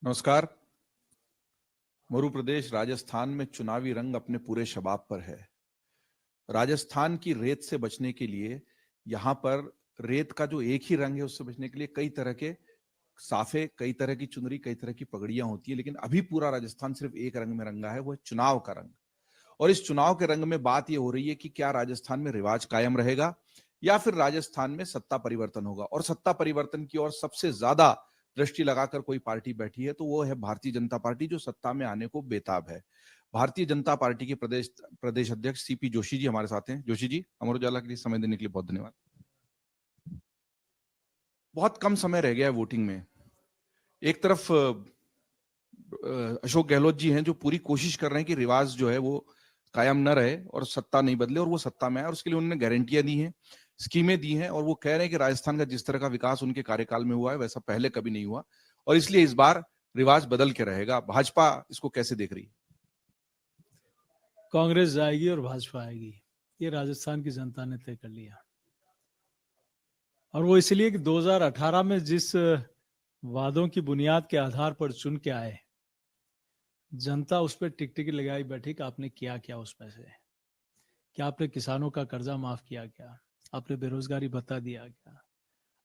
नमस्कार। मध्य प्रदेश राजस्थान में चुनावी रंग अपने पूरे शबाब पर है। राजस्थान की रेत से बचने के लिए यहाँ पर रेत का जो एक ही रंग है उससे बचने के लिए कई तरह के साफे, कई तरह की चुनरी, कई तरह की पगड़ियां होती है, लेकिन अभी पूरा राजस्थान सिर्फ एक रंग में रंगा है, वो है चुनाव का रंग। और इस चुनाव के रंग में बात यह हो रही है कि क्या राजस्थान में रिवाज कायम रहेगा या फिर राजस्थान में सत्ता परिवर्तन होगा। और सत्ता परिवर्तन की ओर सबसे ज्यादा दृष्टि लगाकर कोई पार्टी बैठी है तो वो है भारतीय जनता पार्टी, जो सत्ता में आने को बेताब है। भारतीय जनता पार्टी के प्रदेश अध्यक्ष सीपी जोशी जी हमारे साथ हैं। जोशी जी, अमर उजाला के लिए समय देने के लिए बहुत धन्यवाद। बहुत कम समय रह गया है वोटिंग में। एक तरफ अशोक गहलोत जी हैं जो पूरी कोशिश कर रहे हैं कि रिवाज जो है वो कायम न रहे और सत्ता नहीं बदले, और वो सत्ता में आए, और उसके लिए उन्होंने गारंटियां दी हैं, स्कीमें दी हैं, और वो कह रहे हैं कि राजस्थान का जिस तरह का विकास उनके कार्यकाल में हुआ है वैसा पहले कभी नहीं हुआ, और इसलिए इस बार रिवाज बदल के रहेगा। भाजपा इसको कैसे देख रही है? कांग्रेस जाएगी और भाजपा आएगी, ये राजस्थान की जनता ने तय कर लिया। और वो इसलिए कि 2018 में जिस वादों की बुनियाद के आधार पर चुन के आए, जनता उस पर टिकटिकी लगाई बैठी कि आपने किया क्या उसमें से। क्या आपने किसानों का कर्जा माफ किया? क्या आपने बेरोजगारी भत्ता दिया? क्या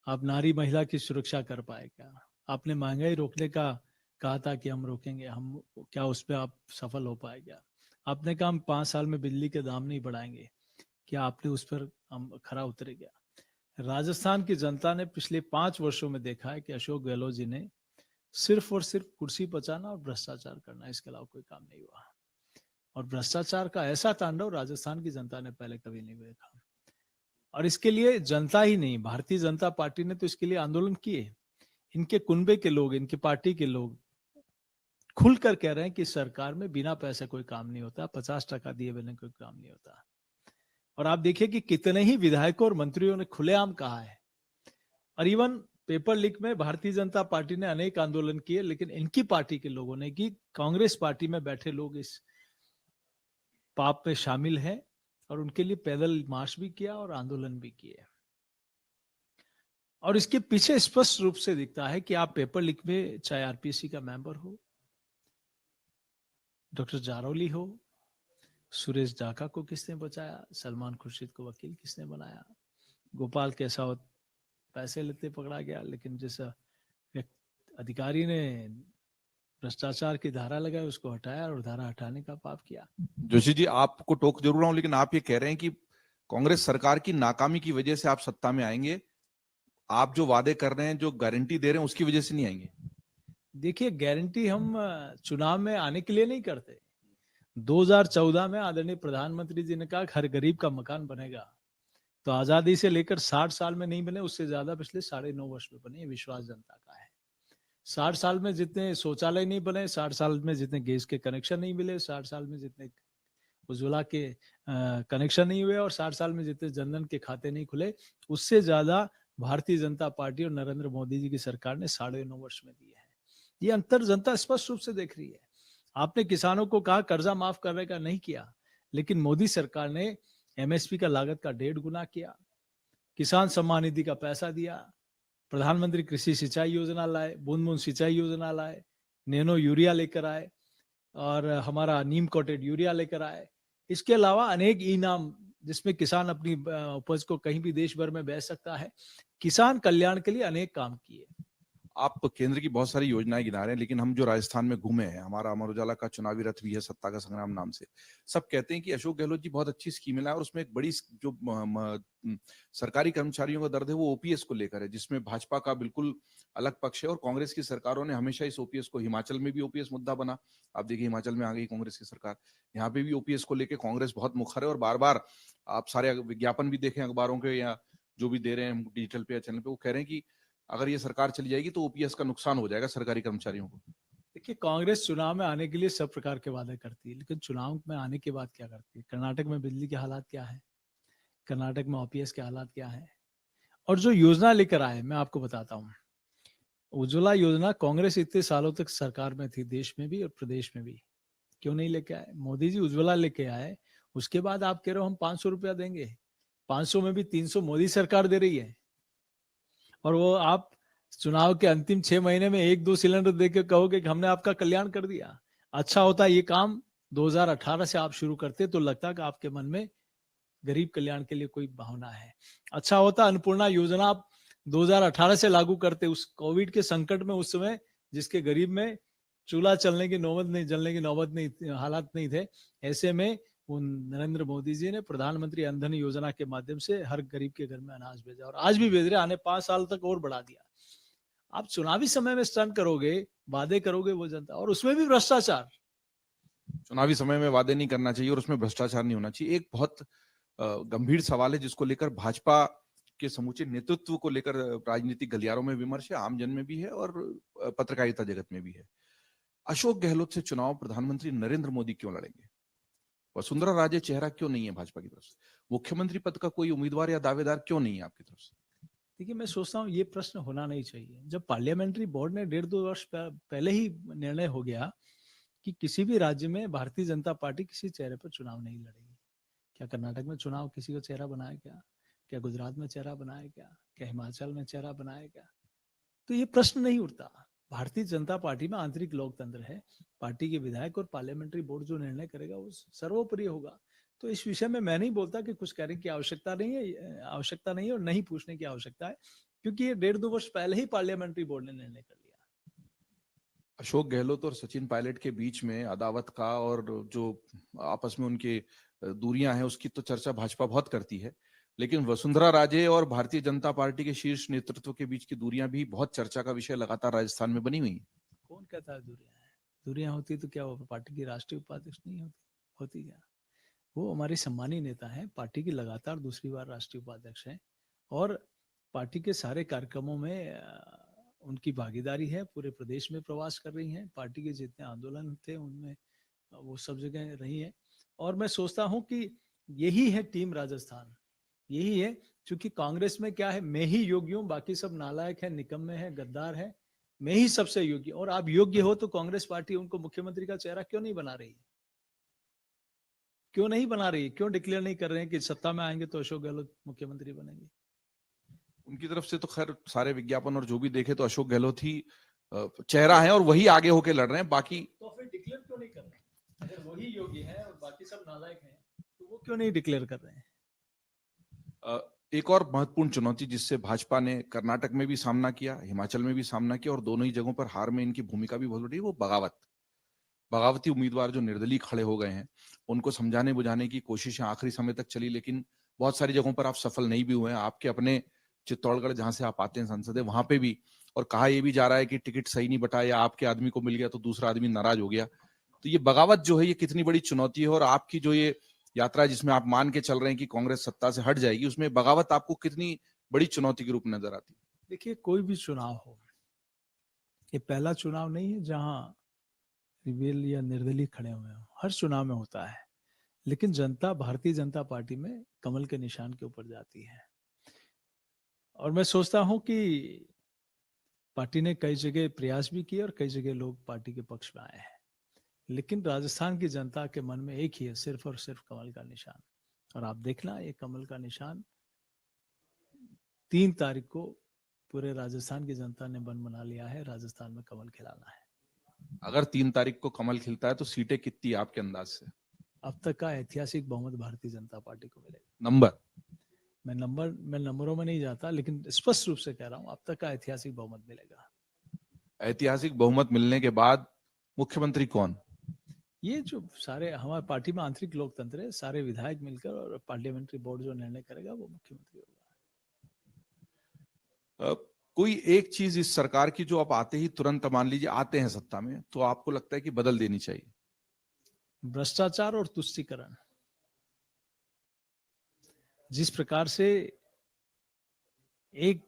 आप नारी महिला की सुरक्षा कर पाए? क्या आपने महंगाई रोकने का कहा था कि हम रोकेंगे, हम क्या उस पर आप सफल हो पाए? क्या आपने कहा हम 5 साल में बिजली के दाम नहीं बढ़ाएंगे, क्या आपने उस पर हम खरा उतरे? गया राजस्थान की जनता ने पिछले 5 वर्षों में देखा है कि अशोक गहलोत जी ने सिर्फ और सिर्फ कुर्सी बचाना और भ्रष्टाचार करना, इसके अलावा कोई काम नहीं हुआ। और भ्रष्टाचार का ऐसा तांडव राजस्थान की जनता ने पहले कभी नहीं देखा। और इसके लिए जनता ही नहीं, भारतीय जनता पार्टी ने तो इसके लिए आंदोलन किए। इनके कुनबे के लोग, इनकी पार्टी के लोग खुलकर कह रहे हैं कि सरकार में बिना पैसे कोई काम नहीं होता, 50% दिए बिना कोई काम नहीं होता। और आप देखिए कि कितने ही विधायकों और मंत्रियों ने खुलेआम कहा है। और इवन पेपर लीक में भारतीय जनता पार्टी ने अनेक आंदोलन किए, लेकिन इनकी पार्टी के लोगों ने कि कांग्रेस पार्टी में बैठे लोग इस पाप में शामिल हैं, और उनके लिए पैदल मार्च भी किया और आंदोलन भी किए। और इसके पीछे स्पष्ट रूप से दिखता है कि आप पेपर लीक में चाहे आरपीसी का मेंबर हो, डॉक्टर जारौली हो, सुरेश डाका को किसने बचाया, सलमान खुर्शीद को वकील किसने बनाया, गोपाल केसावत पैसे लेते पकड़ा गया, लेकिन जैसा अधिकारी ने भ्रष्टाचार की धारा लगाई उसको हटाया और धारा हटाने का पाप किया। जोशी जी, आपको टोक जरूर रहा हूं, लेकिन आप ये कह रहे हैं कि कांग्रेस सरकार की नाकामी की वजह से आप सत्ता में आएंगे। आप जो वादे कर रहे हैं, जो गारंटी दे रहे हैं, उसकी वजह से नहीं आएंगे। देखिए, गारंटी हम चुनाव में आने के लिए नहीं करते। 2014 में आदरणीय प्रधानमंत्री जी ने कहा हर गरीब का मकान बनेगा, तो आजादी से लेकर 60 साल में नहीं बने, उससे ज्यादा पिछले 9.5 वर्ष में बने। विश्वास जनता का है। 60 साल में जितने शौचालय नहीं बने, 60 साल में जितने गैस के कनेक्शन नहीं मिले, 60 साल में जितने उज्ज्वला के कनेक्शन नहीं हुए, और 60 साल में जितने जनधन के खाते नहीं खुले, उससे ज्यादा भारतीय जनता पार्टी और नरेंद्र मोदी जी की सरकार ने 9.5 वर्ष में दिए हैं। ये अंतर जनता स्पष्ट रूप से देख रही है। आपने किसानों को कहा कर्जा माफ करने का, नहीं किया, लेकिन मोदी सरकार ने एमएसपी का लागत का 1.5 गुना किया, किसान सम्मान निधि का पैसा दिया, प्रधानमंत्री कृषि सिंचाई योजना लाए, बूंद बूंद सिंचाई योजना लाए, नैनो यूरिया लेकर आए, और हमारा नीम कोटेड यूरिया लेकर आए। इसके अलावा अनेक इनाम जिसमें किसान अपनी उपज को कहीं भी देश भर में बेच सकता है। किसान कल्याण के लिए अनेक काम किए। आप केंद्र की बहुत सारी योजनाएं गिना रहे हैं, लेकिन हम जो राजस्थान में घूमे हैं, हमारा अमर उजाला का चुनावी रथ भी है सत्ता का संग्राम नाम से। सब कहते हैं कि अशोक गहलोत जी बहुत अच्छी स्कीमें लाए, और उसमें एक बड़ी जो सरकारी कर्मचारियों का दर्द है वो ओपीएस को लेकर है, जिसमें भाजपा का बिल्कुल अलग पक्ष है, और कांग्रेस की सरकारों ने हमेशा इस ओपीएस को, हिमाचल में भी ओपीएस मुद्दा बना, आप देखिए हिमाचल में आ गई कांग्रेस की सरकार, यहाँ पे भी ओपीएस को लेकर कांग्रेस बहुत मुखर है, और बार बार आप सारे विज्ञापन भी देखें अखबारों के या जो भी दे रहे हैं डिजिटल पे या चैनल पे, वो कह रहे हैं कि अगर ये सरकार चली जाएगी तो ओपीएस का नुकसान हो जाएगा सरकारी कर्मचारियों को। देखिए, कांग्रेस चुनाव में आने के लिए सब प्रकार के वादे करती है, लेकिन चुनाव में आने के बाद क्या करती है? कर्नाटक में बिजली के हालात क्या है, कर्नाटक में ओपीएस के हालात क्या है, और जो योजना लेकर आए मैं आपको बताता हूँ। उज्ज्वला योजना कांग्रेस इतने सालों तक सरकार में थी, देश में भी और प्रदेश में भी, क्यों नहीं लेके आए? मोदी जी उज्ज्वला लेके आए, उसके बाद आप कह रहे हो हम 500 रुपया देंगे। 500 में भी 300 मोदी सरकार दे रही है, और वो आप चुनाव के अंतिम 6 महीने में 1-2 सिलेंडर देके कहोगे कि हमने आपका कल्याण कर दिया। अच्छा होता ये काम 2018 से आप शुरू करते तो लगता कि आपके मन में गरीब कल्याण के लिए कोई भावना है। अच्छा होता अन्नपूर्णा योजना आप 2018 से लागू करते, उस कोविड के संकट में उस समय जिसके गरीब में चूल्हा जलने की नौबत नहीं, हालात नहीं थे, ऐसे में नरेंद्र मोदी जी ने प्रधानमंत्री अन्नधन योजना के माध्यम से हर गरीब के घर में अनाज भेजा और आज भी भेज रहे, आने 5 साल तक और बढ़ा दिया। आप चुनावी समय में स्टंट करोगे, वादे करोगे वो जनता, और उसमें भी भ्रष्टाचार। चुनावी समय में वादे नहीं करना चाहिए और उसमें भ्रष्टाचार नहीं होना चाहिए। एक बहुत गंभीर सवाल है जिसको लेकर भाजपा के समूचे नेतृत्व को लेकर राजनीतिक गलियारों में विमर्श है, आम जन में भी है और पत्रकारिता जगत में भी है। अशोक गहलोत से चुनाव प्रधानमंत्री नरेंद्र मोदी क्यों लड़ेंगे? वसुंधरा राजे चेहरा क्यों नहीं है भाजपा की तरफ से? मुख्यमंत्री पद का कोई उम्मीदवार या दावेदार क्यों नहीं है आपकी तरफ से? देखिए, मैं सोचता हूँ ये प्रश्न होना नहीं चाहिए। जब पार्लियामेंट्री बोर्ड ने 1.5-2 वर्ष पहले ही निर्णय हो गया कि किसी भी राज्य में भारतीय जनता पार्टी किसी चेहरे पर चुनाव नहीं लड़ेगी। क्या कर्नाटक में चुनाव किसी का चेहरा बनाया क्या? क्या गुजरात में चेहरा बनाया क्या? क्या हिमाचल में चेहरा बनाया क्या? तो ये प्रश्न नहीं उठता। भारतीय जनता पार्टी में आंतरिक लोकतंत्र है। पार्टी के विधायक और पार्लियामेंट्री बोर्ड जो निर्णय करेगा वो सर्वोपरि होगा। तो इस विषय में मैं नहीं बोलता कि कुछ कहने की आवश्यकता नहीं है और नहीं पूछने की आवश्यकता है, क्योंकि ये 1.5-2 वर्ष पहले ही पार्लियामेंट्री बोर्ड ने निर्णय कर लिया। अशोक गहलोत और सचिन पायलट के बीच में अदावत का और जो आपस में उनके दूरियां हैं उसकी तो चर्चा भाजपा बहुत करती है, लेकिन वसुंधरा राजे और भारतीय जनता पार्टी के शीर्ष नेतृत्व के बीच की दूरियां भी बहुत चर्चा का विषय लगातार राजस्थान में बनी हुई है। कौन कहता है दूरियां हैं? दूरियां होती तो क्या वो पार्टी की राष्ट्रीय उपाध्यक्ष नहीं होती क्या? वो हमारे सम्मानीय नेता हैं, पार्टी की लगातार दूसरी बार राष्ट्रीय उपाध्यक्ष हैं और पार्टी के सारे कार्यक्रमों में उनकी भागीदारी है। पूरे प्रदेश में प्रवास कर रही हैं। पार्टी के जितने आंदोलन थे उनमें वो सब जगह रही है और मैं सोचता हूं कि यही है टीम राजस्थान, यही है। क्योंकि कांग्रेस में क्या है, मैं ही योग्य हूं, बाकी सब नालायक है, निकम्मे है, गद्दार है, मैं ही सबसे योग्य। और आप योग्य हो तो कांग्रेस पार्टी उनको मुख्यमंत्री का चेहरा क्यों नहीं बना रही? क्यों नहीं बना रही? क्यों डिक्लेयर नहीं कर रहे हैं कि सत्ता में आएंगे तो अशोक गहलोत मुख्यमंत्री बनेंगे? उनकी तरफ से तो खैर सारे विज्ञापन और जो भी देखे तो अशोक गहलोत ही चेहरा है और वही आगे होके लड़ रहे हैं। बाकी तो फिर डिक्लेयर क्यों नहीं कर रहे हैं? अगर वही योग्य है और बाकी सब नालायक हैं तो वो क्यों नहीं डिक्लेयर कर रहे हैं? एक और महत्वपूर्ण चुनौती जिससे भाजपा ने कर्नाटक में भी सामना किया, हिमाचल में भी सामना किया और दोनों ही जगहों पर हार में इनकी भूमिका भी बहुत बड़ी है, वो बगावती उम्मीदवार जो निर्दलीय खड़े हो गए हैं, उनको समझाने बुझाने की कोशिशें आखिरी समय तक चली, लेकिन बहुत सारी जगहों पर आप सफल नहीं भी हुए हैं। आपके अपने चित्तौड़गढ़ जहां से आप आते हैं संसद है, वहां पे भी और कहा यह भी जा रहा है कि टिकट सही नहीं बटा या आपके आदमी को मिल गया तो दूसरा आदमी नाराज हो गया। तो ये बगावत जो है ये कितनी बड़ी चुनौती है और आपकी जो ये यात्रा जिसमें आप मान के चल रहे हैं कि कांग्रेस सत्ता से हट जाएगी, उसमें बगावत आपको कितनी बड़ी चुनौती के रूप में नजर आती है? देखिए, कोई भी चुनाव हो, ये पहला चुनाव नहीं है जहां रिबेल या निर्दलीय खड़े हुए हो। हर चुनाव में होता है, लेकिन जनता भारतीय जनता पार्टी में कमल के निशान के ऊपर जाती है और मैं सोचता हूं कि पार्टी ने कई जगह प्रयास भी किए और कई जगह लोग पार्टी के पक्ष में आए हैं, लेकिन राजस्थान की जनता के मन में एक ही है, सिर्फ और सिर्फ कमल का निशान। और आप देखना, ये कमल का निशान 3 तारीख को पूरे राजस्थान की जनता ने मन बना लिया है, राजस्थान में कमल खिलाना है। अगर 3 तारीख को कमल खिलता है तो सीटें कितनी आपके अंदाज से? अब तक का ऐतिहासिक बहुमत भारतीय जनता पार्टी को मिलेगा। नंबर? मैं नंबरों में नहीं जाता, लेकिन स्पष्ट रूप से कह रहा हूं, अब तक का ऐतिहासिक बहुमत मिलेगा। ऐतिहासिक बहुमत मिलने के बाद मुख्यमंत्री कौन? ये जो सारे हमारे पार्टी में आंतरिक लोकतंत्र है, सारे विधायक मिलकर और पार्लियामेंट्री बोर्ड जो निर्णय करेगा वो मुख्यमंत्री होगा। कोई एक चीज इस सरकार की जो आप आते ही तुरंत मान लीजिए आते हैं सत्ता में तो आपको लगता है कि बदल देनी चाहिए? भ्रष्टाचार और तुष्टीकरण। जिस प्रकार से एक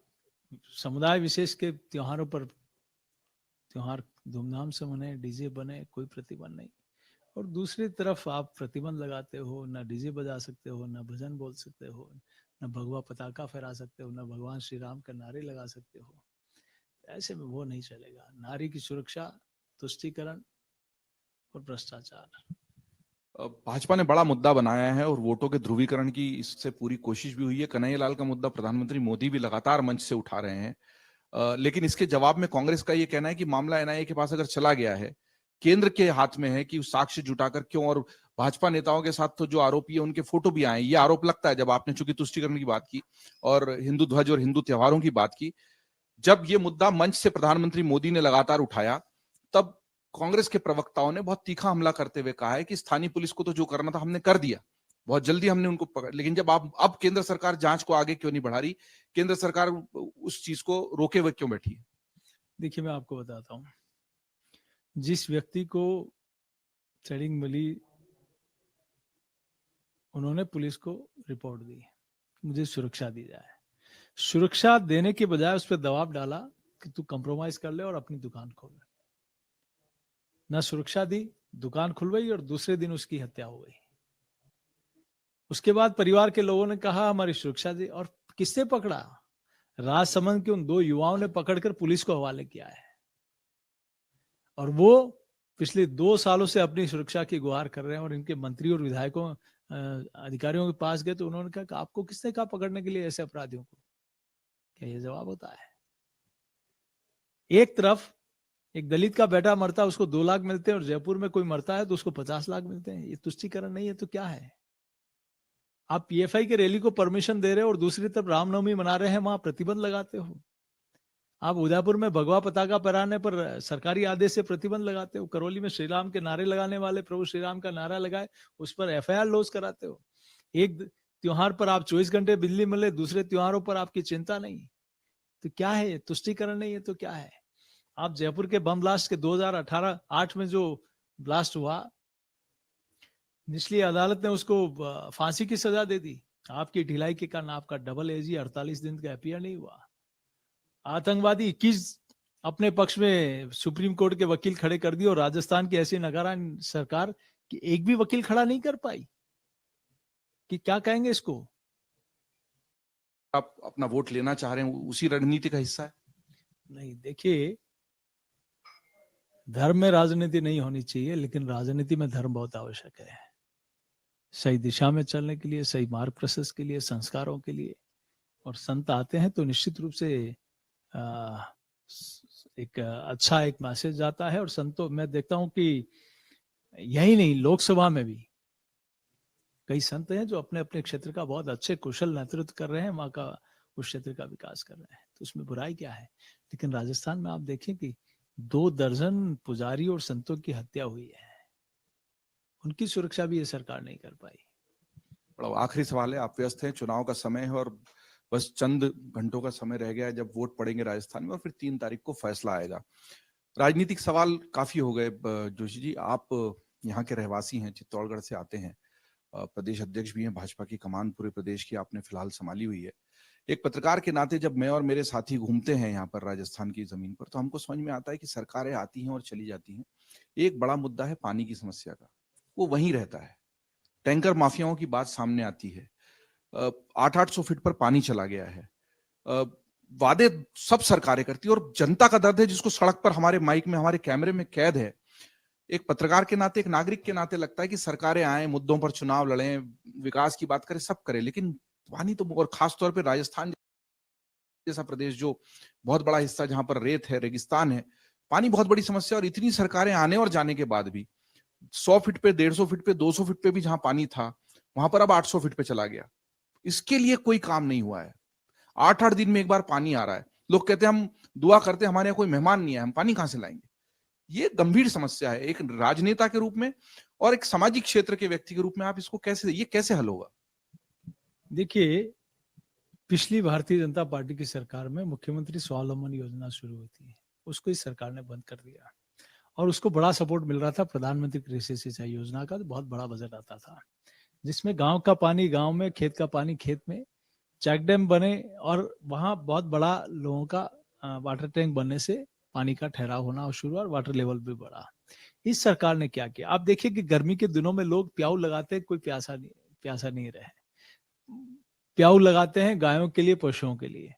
समुदाय विशेष के त्योहार धूमधाम से मने, डीजे बने, कोई प्रतिबंध नहीं, और दूसरी तरफ आप प्रतिबंध लगाते हो, ना डीजे बजा सकते हो, ना भजन बोल सकते हो, ना भगवा पताका फहरा सकते हो, ना भगवान श्री राम का नारे लगा सकते हो। ऐसे में वो नहीं चलेगा। नारी की सुरक्षा, तुष्टीकरण और भ्रष्टाचार। भाजपा ने बड़ा मुद्दा बनाया है और वोटों के ध्रुवीकरण की इससे पूरी कोशिश भी हुई है। कन्हैयालाल का मुद्दा प्रधानमंत्री मोदी भी लगातार मंच से उठा रहे हैं। लेकिन इसके जवाब में कांग्रेस का ये कहना है कि मामला एनआईए के पास अगर चला गया है, केंद्र के हाथ में है कि उस साक्ष्य जुटाकर क्यों, और भाजपा नेताओं के साथ तो जो आरोपी है उनके फोटो भी आए, ये आरोप लगता है। जब आपने चूंकि तुष्टिकरण की बात की और हिंदू ध्वज और हिंदू त्योहारों की बात की, जब ये मुद्दा मंच से प्रधानमंत्री मोदी ने लगातार उठाया, तब कांग्रेस के प्रवक्ताओं ने बहुत तीखा हमला करते हुए कहा है कि स्थानीय पुलिस को तो जो करना था हमने कर दिया, बहुत जल्दी हमने उनको पकड़, लेकिन जब आप अब केंद्र सरकार जांच को आगे क्यों नहीं बढ़ा रही, केंद्र सरकार उस चीज को रोके हुए क्यों बैठी है? देखिए, मैं आपको बताता हूं, जिस व्यक्ति को ट्रेनिंग मिली, उन्होंने पुलिस को रिपोर्ट दी, मुझे सुरक्षा दी जाए। सुरक्षा देने के बजाय उस पर दबाव डाला कि तू कंप्रोमाइज कर ले और अपनी दुकान खोल ले। ना सुरक्षा दी, दुकान खुलवाई और दूसरे दिन उसकी हत्या हो गई। उसके बाद परिवार के लोगों ने कहा हमारी सुरक्षा दी, और किसने पकड़ा? राजसमंद के उन 2 युवाओं ने पकड़कर पुलिस को हवाले किया है, और वो पिछले 2 सालों से अपनी सुरक्षा की गुहार कर रहे हैं। और इनके मंत्री और विधायकों अधिकारियों के पास गए तो उन्होंने कहा कि आपको किसने कहा पकड़ने के लिए ऐसे अपराधियों को? क्या ये जवाब होता है? एक तरफ एक दलित का बेटा मरता है, उसको 2 लाख मिलते हैं, और जयपुर में कोई मरता है तो उसको 50 लाख मिलते हैं। ये तुष्टीकरण नहीं है तो क्या है? आप पीएफआई के रैली को परमिशन दे रहे हो और दूसरी तरफ रामनवमी मना रहे हैं, वहां प्रतिबंध लगाते हो। आप उदयपुर में भगवा पताका फहराने पर सरकारी आदेश से प्रतिबंध लगाते हो। करौली में श्री राम के नारे लगाने वाले, प्रभु श्री राम का नारा लगाए, उस पर एफआईआर लॉन्च कराते हो। एक त्योहार पर आप 24 घंटे बिजली मिले, दूसरे त्योहारों पर आपकी चिंता नहीं। तो क्या है? तुष्टीकरण नहीं है तो क्या है? आप जयपुर के बम ब्लास्ट के 2018-8 में जो ब्लास्ट हुआ, निचली अदालत ने उसको फांसी की सजा दे दी। आपकी ढिलाई के कारण आपका डबल एजी 48 दिन का एफआईआर नहीं हुआ। आतंकवादी 21 अपने पक्ष में सुप्रीम कोर्ट के वकील खड़े कर दिए, और राजस्थान की ऐसी नकारा सरकार कि एक भी वकील खड़ा नहीं कर पाई। कि क्या कहेंगे इसको? आप अपना वोट लेना चाह रहे हैं, उसी रणनीति का हिस्सा है? नहीं, देखिए, धर्म में राजनीति नहीं होनी चाहिए, लेकिन राजनीति में धर्म बहुत आवश्यक है। सही दिशा में चलने के लिए, सही मार्ग प्रशस्त के लिए, संस्कारों के लिए। और संत आते हैं तो निश्चित रूप से एक अच्छा एक मैसेज जाता है। और संतों, मैं देखता हूं कि यही नहीं, लोकसभा में भी कई संत हैं जो अपने अपने क्षेत्र का बहुत अच्छे कुशल नेतृत्व कर रहे हैं, वहां का उस क्षेत्र का विकास कर रहे हैं, तो उसमें बुराई क्या है? लेकिन राजस्थान में आप देखें कि 2 दर्जन पुजारी और संतों की हत्या हुई है, उनकी सुरक्षा भी ये सरकार नहीं कर पाई। बड़ा आखिरी सवाल है, आप व्यस्त हैं, चुनाव का समय है और बस चंद घंटों का समय रह गया है जब वोट पड़ेंगे राजस्थान में, और फिर 3 तारीख को फैसला आएगा। राजनीतिक सवाल काफी हो गए। जोशी जी, आप यहाँ के रहवासी हैं, चित्तौड़गढ़ से आते हैं, प्रदेश अध्यक्ष भी हैं, भाजपा की कमान पूरे प्रदेश की आपने फिलहाल संभाली हुई है। एक पत्रकार के नाते जब मैं और मेरे साथी घूमते हैं यहाँ पर राजस्थान की जमीन पर, तो हमको समझ में आता है कि सरकारें आती हैं और चली जाती हैं। एक बड़ा मुद्दा है पानी की समस्या का, वो वहीं रहता है। टैंकर माफियाओं की बात सामने आती है। 800-800 फीट पर पानी चला गया है। वादे सब सरकारें करती है, और जनता का दर्द है जिसको सड़क पर हमारे माइक में, हमारे कैमरे में कैद है। एक पत्रकार के नाते, एक नागरिक के नाते लगता है कि सरकारें आए, मुद्दों पर चुनाव लड़ें, विकास की बात करें, सब करें, लेकिन पानी तो, और खासतौर पर राजस्थान जैसा प्रदेश जो बहुत बड़ा हिस्सा जहां पर रेत है, रेगिस्तान है, पानी बहुत बड़ी समस्या। और इतनी सरकारें आने और जाने के बाद भी 100 फीट पे, 150 फीट पे, 200 फीट पे भी जहां पानी था, वहां पर अब 800 फीट पे चला गया। इसके लिए कोई काम नहीं हुआ है। 8-8 दिन में एक बार पानी आ रहा है। लोग कहते हैं हम दुआ करते हैं हमारे यहाँ कोई मेहमान नहीं है, हम पानी कहां से लाएंगे? ये गंभीर समस्या है, एक राजनेता के रूप में और एक सामाजिक क्षेत्र के व्यक्ति के रूप में आप इसको ये कैसे हल होगा? देखिए, पिछली भारतीय जनता पार्टी की सरकार में मुख्यमंत्री स्वावलंबन योजना शुरू हुई थी, उसको इस सरकार ने बंद कर दिया, और उसको बड़ा सपोर्ट मिल रहा था प्रधानमंत्री कृषि सिंचाई योजना का, तो बहुत बड़ा बजट आता था, जिसमें गांव का पानी गांव में, खेत का पानी खेत में, चेक डैम बने, और वहां बहुत बड़ा लोगों का वाटर टैंक बनने से पानी का ठहराव होना शुरू, और वाटर लेवल भी बढ़ा। इस सरकार ने क्या किया? आप देखिए कि गर्मी के दिनों में लोग प्याऊ लगाते हैं, कोई प्यासा नहीं रहे, प्याऊ लगाते हैं गायों के लिए, पशुओं के लिए।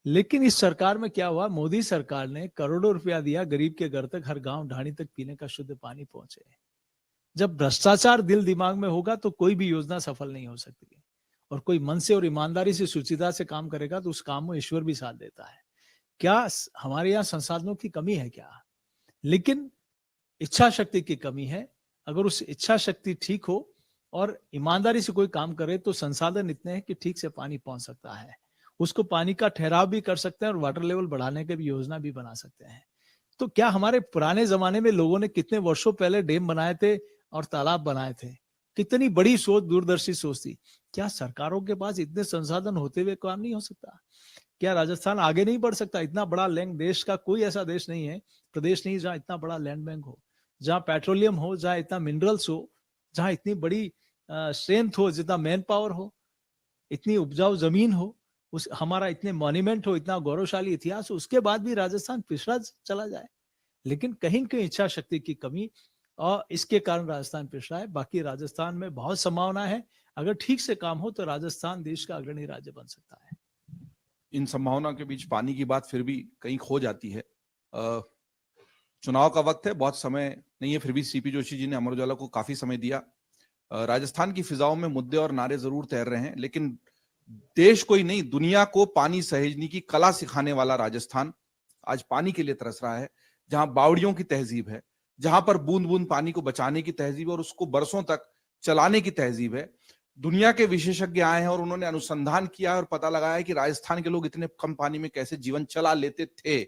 लेकिन इस सरकार में क्या हुआ? मोदी सरकार ने करोड़ों रुपया दिया गरीब के घर तक, हर गांव ढाणी तक पीने का शुद्ध पानी पहुंचे। जब भ्रष्टाचार दिल दिमाग में होगा तो कोई भी योजना सफल नहीं हो सकती, और कोई मन से और ईमानदारी से, सुचिता से काम करेगा तो उस काम में ईश्वर भी साथ देता है। क्या हमारे यहाँ संसाधनों की कमी है क्या? लेकिन इच्छा शक्ति की कमी है। अगर उस इच्छा शक्ति ठीक हो और ईमानदारी से कोई काम करे तो संसाधन इतने हैं कि ठीक से पानी पहुंच सकता है। उसको पानी का ठहराव भी कर सकते हैं और वाटर लेवल बढ़ाने की भी योजना भी बना सकते हैं। तो क्या हमारे पुराने जमाने में लोगों ने कितने वर्षों पहले डैम बनाए थे और तालाब बनाए थे? कितनी बड़ी सोच, दूरदर्शी सोच थी। क्या सरकारों के पास इतने संसाधन होते हुए काम नहीं हो सकता? क्या राजस्थान आगे नहीं बढ़ सकता? इतना बड़ा लैंड, देश का कोई ऐसा देश नहीं है, प्रदेश नहीं जहाँ इतना बड़ा लैंड बैंक हो, जहाँ पेट्रोलियम हो, जहाँ इतना मिनरल्स हो, जहाँ इतनी बड़ी स्ट्रेंथ हो, जितना मैन पावर हो, इतनी उपजाऊ जमीन हो, उस हमारा इतने मॉन्यूमेंट हो, इतना गौरवशाली इतिहास हो, उसके बाद भी राजस्थान पिछड़ा चला जाए। लेकिन कहीं कहीं इच्छा शक्ति की कमी और इसके कारण राजस्थान पिछड़ा है। बाकी राजस्थान में बहुत संभावना है। अगर ठीक से काम हो तो राजस्थान देश का अग्रणी राज्य बन सकता है। इन संभावना के बीच पानी की बात फिर भी कहीं खो जाती है। चुनाव का वक्त है, बहुत समय नहीं है, फिर भी सीपी जोशी जी ने अमर उजाला को काफी समय दिया। राजस्थान की फिजाओं में मुद्दे और नारे जरूर तैर रहे हैं, लेकिन देश को ही नहीं, दुनिया को पानी सहेजने की कला सिखाने वाला राजस्थान आज पानी के लिए तरस रहा है। जहां बावड़ियों की तहजीब है, जहां पर बूंद बूंद पानी को बचाने की तहजीब और उसको बरसों तक चलाने की तहजीब है। दुनिया के विशेषज्ञ आए हैं और उन्होंने अनुसंधान किया और पता लगाया है कि राजस्थान के लोग इतने कम पानी में कैसे जीवन चला लेते थे।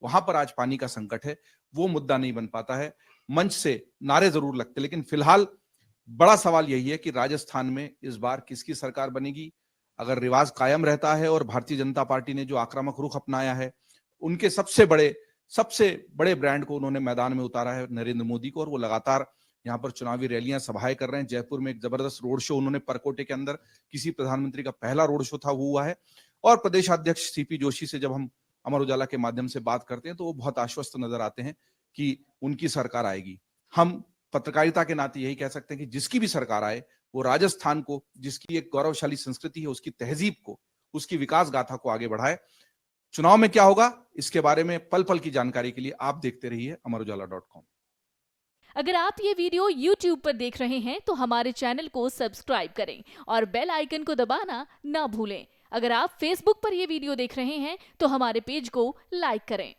वहां पर आज पानी का संकट है, वो मुद्दा नहीं बन पाता है। मंच से नारे जरूर लगते, लेकिन फिलहाल बड़ा सवाल यही है कि राजस्थान में इस बार किसकी सरकार बनेगी। अगर रिवाज कायम रहता है और भारतीय जनता पार्टी ने जो आक्रामक रुख अपनाया है, उनके सबसे बड़े ब्रांड को उन्होंने मैदान में उतारा है, नरेंद्र मोदी को, और वो लगातार यहाँ पर चुनावी रैलियां, सभाएं कर रहे हैं। जयपुर में एक जबरदस्त रोड शो उन्होंने परकोटे के अंदर, किसी प्रधानमंत्री का पहला रोड शो था, वो हुआ है। और प्रदेशाध्यक्ष सीपी जोशी से जब हम अमर उजाला के माध्यम से बात करते हैं तो वो बहुत आश्वस्त नजर आते हैं कि उनकी सरकार आएगी। हम पत्रकारिता के नाते यही कह सकते हैं कि जिसकी भी सरकार आए, वो राजस्थान को, जिसकी एक गौरवशाली संस्कृति है, उसकी तहजीब को, उसकी विकास गाथा को आगे बढ़ाए। चुनाव में क्या होगा, इसके बारे में पल पल की जानकारी के लिए आप देखते रहिए अमरउजाला.com। अगर आप ये वीडियो YouTube पर देख रहे हैं तो हमारे चैनल को सब्सक्राइब करें और बेल आइकन को दबाना ना भूलें। अगर आप Facebook पर ये वीडियो देख रहे हैं तो हमारे पेज को लाइक करें।